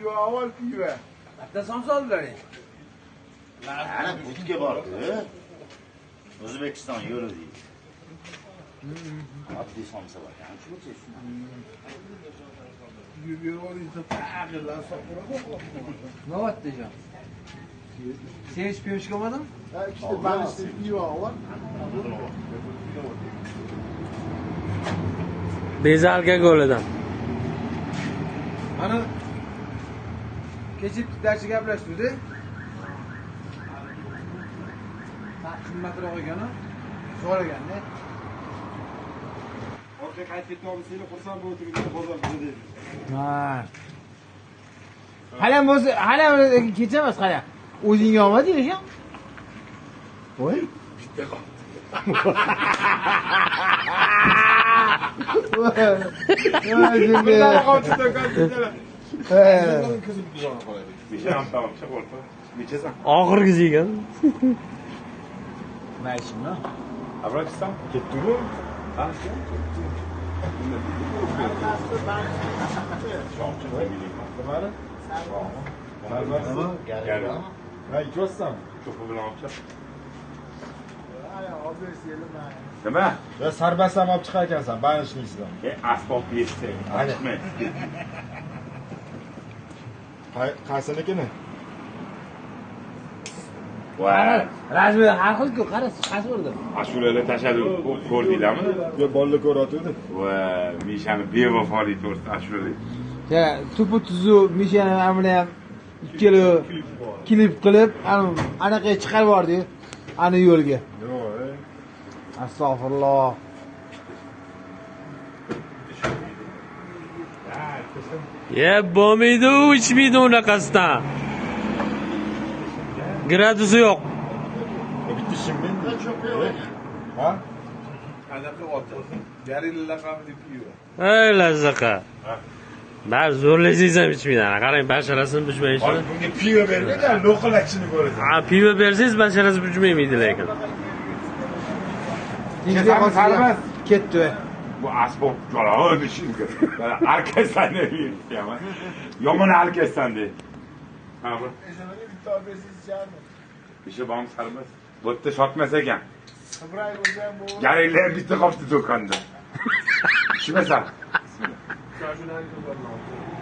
pivo, avval pivo. Bitta son soldilaring. Ana budga bordi. O'zbekiston yo'li deydi. Oddiy somsa bor. Qancha shuni? Yuborishda taqirlar soqiradi. Nima bo'pti-jon? Sen hech pivo ichib olmadingmi? Ha, ikkita balishli pivo avval. Bezalga golidan. Ana kecha bittachi gaplashdi. Qimmatroq ekan-a? So'raganda. Orqa qaytib ketyapmiz, seni xursand bo'lib turibdi bozor bizni deydi. Ha. Hali kecha emas, qara. O'zing olmading ekan. Voy. Bitta qoldi. Bundan qoldi do'kon dedilar. Oxirgisi ekan. Mayshimi? Abrachsan, ketdimi? Ha, Nima? Ya sarbasam olib chiqar ekansan, banishniysdan. Asbob yetdi. Chiqmay. Qaysinikini? Voy. Razmi har xil-ku, qara, qaysi urdi? Ashulalar tashadi, ko'rdinglarmi? Yo, bolalar ko'ryapti. Voy, Mishani bevafolik to'g'risida ashulalar. Ya, tupu tuzu Mishani amina ham ikkala klip qilib, anaqa chiqarib yubordi. Ana yo'lga. Yo'q, Astag'firulloh. Yeb bo'lmaydi, ichmaydi unaqasidan. Gradusi yo'q. bitta shimmin. Ha? Anaqa oti. Garilla laqabli pivo. Ey lazzaqa. Bar zo'rlasangiz ham ichmaydi. Qarang, basharasini bujmaydi. Bunga pivo bergan, loqalakchini ko'rasan. Ha, pivo bersangiz basharasi bujmaydi lekin. Serbest. Ketdi. Bu asbob jo'rav ishimga. Arkasdan yeyapman. Yomon arkasdan deydi. Ha, bu. Bitta bersiz ichadi. İşte bam sarmaz. Bu da sotmaz ekan. Qibray bo'lgan bu. Garinglar bitta qolibdi do'konda. Ishmasan. Shoshilarni ko'tarmoqchi.